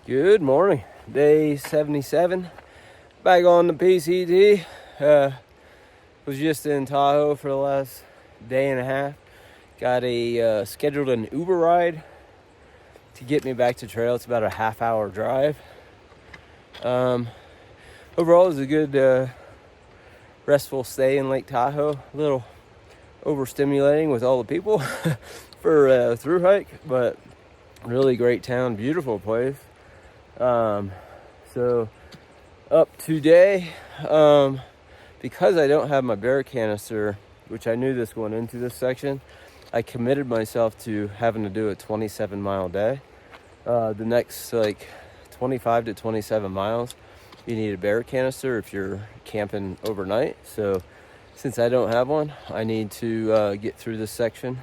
Good morning. Day 77. Back on the PCT. Was just in Tahoe for the last day and a half. Got a scheduled an Uber ride to get me back to trail. It's about a half-hour drive. Overall, it was a good restful stay in Lake Tahoe. A little overstimulating with all the people for a through hike, but really great town, beautiful place. So up today, because I don't have my bear canister, which I knew this going into this section, I committed myself to having to do a 27-mile day. The next 25 to 27 miles, you need a bear canister if you're camping overnight. So since I don't have one, I need to get through this section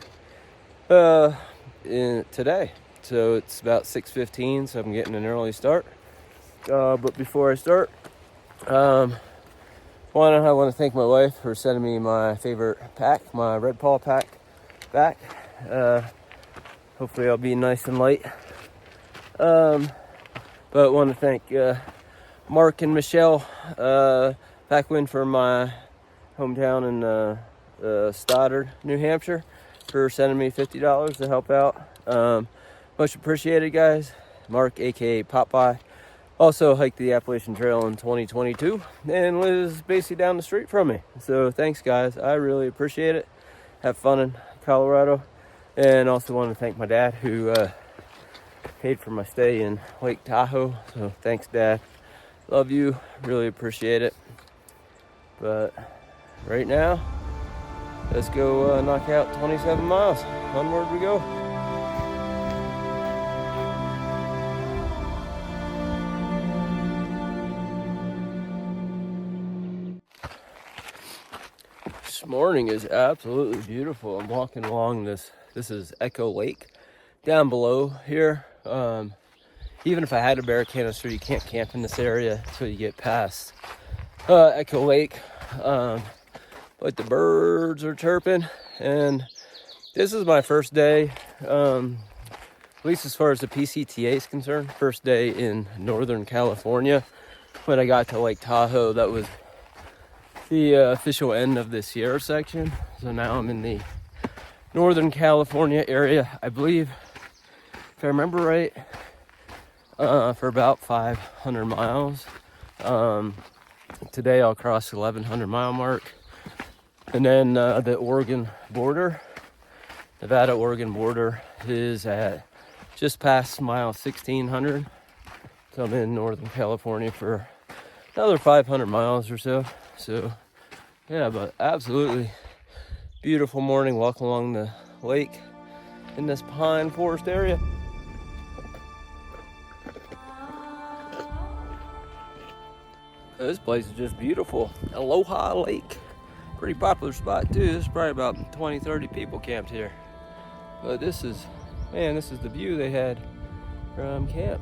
today. So it's about 6:15, so I'm getting an early start. But before I start, I want to thank my wife for sending me my favorite pack, my Red Paw pack back. Hopefully I'll be nice and light. But I want to thank Mark and Michelle back when from my hometown in Stoddard, New Hampshire, for sending me $50 to help out. Much appreciated, guys. Mark, aka Popeye, also hiked the Appalachian Trail in 2022 and lives basically down the street from me. So thanks, guys. I really appreciate it. Have fun in Colorado. And also want to thank my dad who paid for my stay in Lake Tahoe. So thanks, Dad. Love you. Really appreciate it. But right now, let's go knock out 27 miles. Onward we go. This morning is absolutely beautiful. I'm walking along this is Echo Lake down below here. Even if I had a bear canister, you can't camp in this area until you get past Echo Lake. But the birds are chirping, and this is my first day, at least as far as the PCTA is concerned, first day in Northern California. When I got to Lake Tahoe, that was the official end of the Sierra section. So now I'm in the Northern California area, I believe, if I remember right, for about 500 miles. Today I'll cross the 1100 mile mark, and then the Oregon border, Nevada-Oregon border, is at just past mile 1600. So I'm in Northern California for another 500 miles or so. So yeah, but absolutely beautiful morning walk along the lake in this pine forest area. This place is just beautiful. Aloha Lake. Pretty popular spot too. There's probably about 20-30 people camped here. But this is the view they had from camp.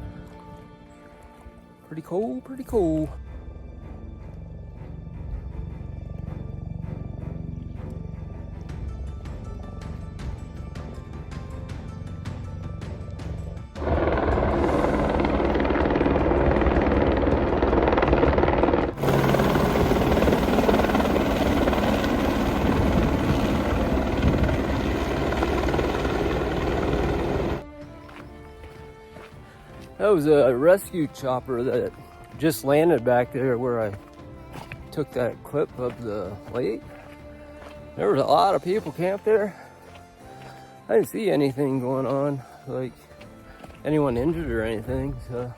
Pretty cool, pretty cool. That was a rescue chopper that just landed back there where I took that clip of the lake. There was a lot of people camped there. I didn't see anything going on, like anyone injured or anything. So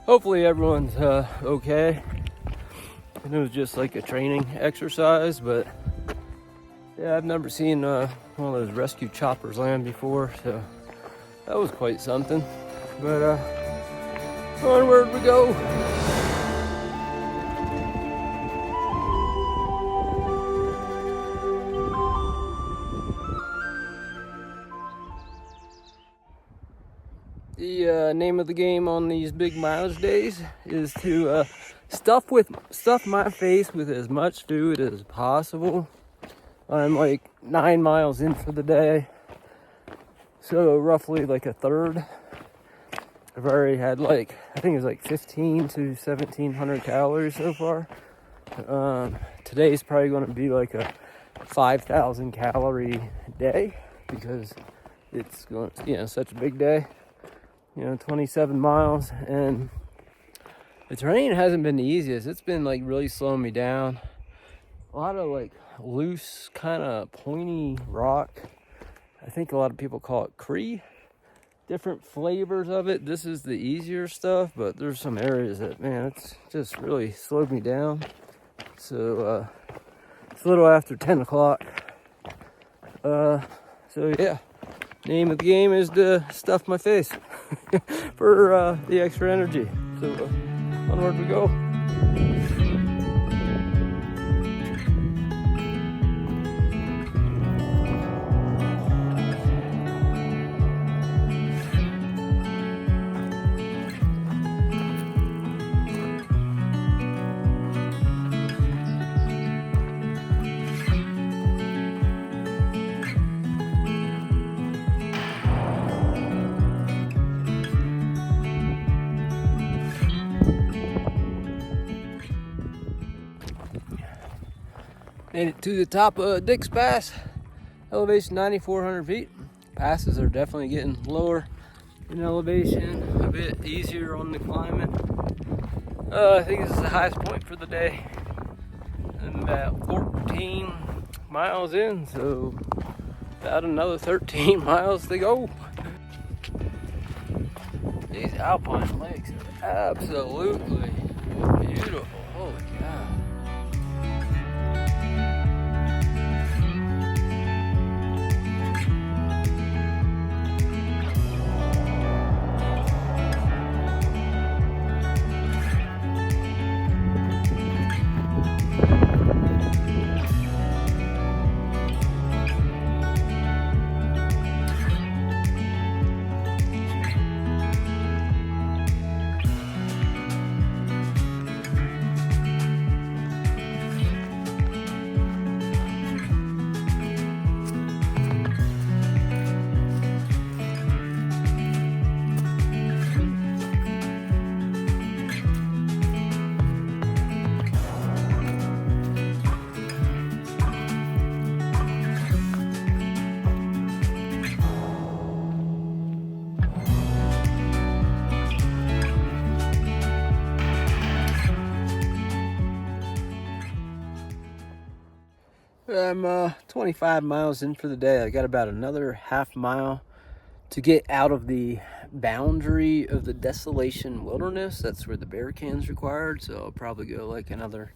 hopefully everyone's okay. And it was just like a training exercise, but yeah, I've never seen one of those rescue choppers land before, so that was quite something. But onward we go. The name of the game on these big mileage days is to stuff my face with as much food as possible. I'm like 9 miles in for the day, so roughly like a third I've already had like, I think it's like 15 to 1700 calories so far. Today's probably going to be like a 5,000 calorie day because it's going, such a big day. 27 miles, and the terrain hasn't been the easiest. It's been like really slowing me down. A lot of like loose, kind of pointy rock. I think a lot of people call it Cree. Different flavors of it. This is the easier stuff, but there's some areas that, man, it's just really slowed me down. So it's a little after 10 o'clock. So yeah, name of the game is to stuff my face for the extra energy. So onward we go. Made it to the top of Dick's Pass, elevation 9,400 feet. Passes are definitely getting lower in elevation, a bit easier on the climbing. I think this is the highest point for the day. I'm about 14 miles in, so about another 13 miles to go. These alpine lakes are absolutely beautiful. Holy cow. I'm 25 miles in for the day. I got about another half mile to get out of the boundary of the Desolation wilderness. That's where the bear can's required, so I'll probably go like another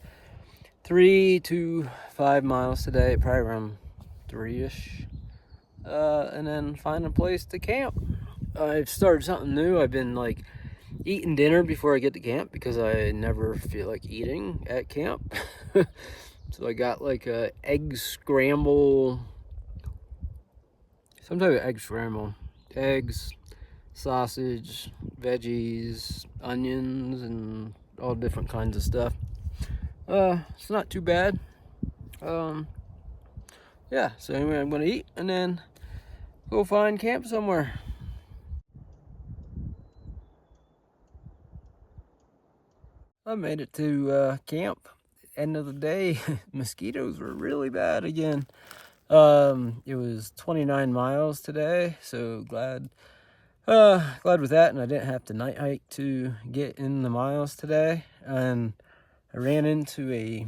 3 to 5 miles today, probably around 3-ish, and then find a place to camp. I've started something new. I've been like eating dinner before I get to camp because I never feel like eating at camp. So I got like a egg scramble, some type of egg scramble. Eggs, sausage, veggies, onions, and all different kinds of stuff. It's not too bad. Yeah, so anyway, I'm gonna eat and then go find camp somewhere. I made it to camp. End of the day, mosquitoes were really bad again. It was 29 miles today, so glad with that, and I didn't have to night hike to get in the miles today. And I ran into a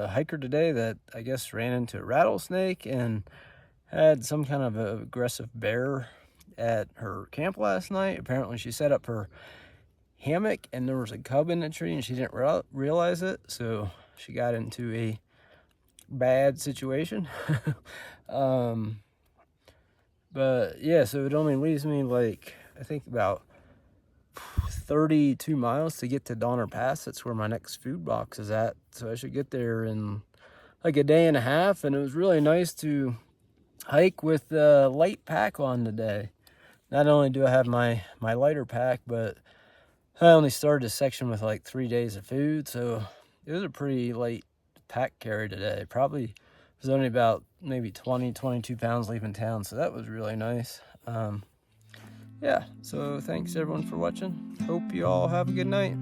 hiker today that I guess ran into a rattlesnake and had some kind of a aggressive bear at her camp last night. Apparently she set up her hammock and there was a cub in the tree and she didn't realize it, so she got into a bad situation. But yeah, so it only leaves me like I think about 32 miles to get to Donner Pass. That's where my next food box is at, so I should get there in like a day and a half. And it was really nice to hike with a light pack on today. Not only do I have my lighter pack, but I only started this section with like 3 days of food, so it was a pretty light pack carry today. Probably was only about maybe 22 pounds leaving town, so that was really nice. yeah, so thanks everyone for watching. Hope you all have a good night.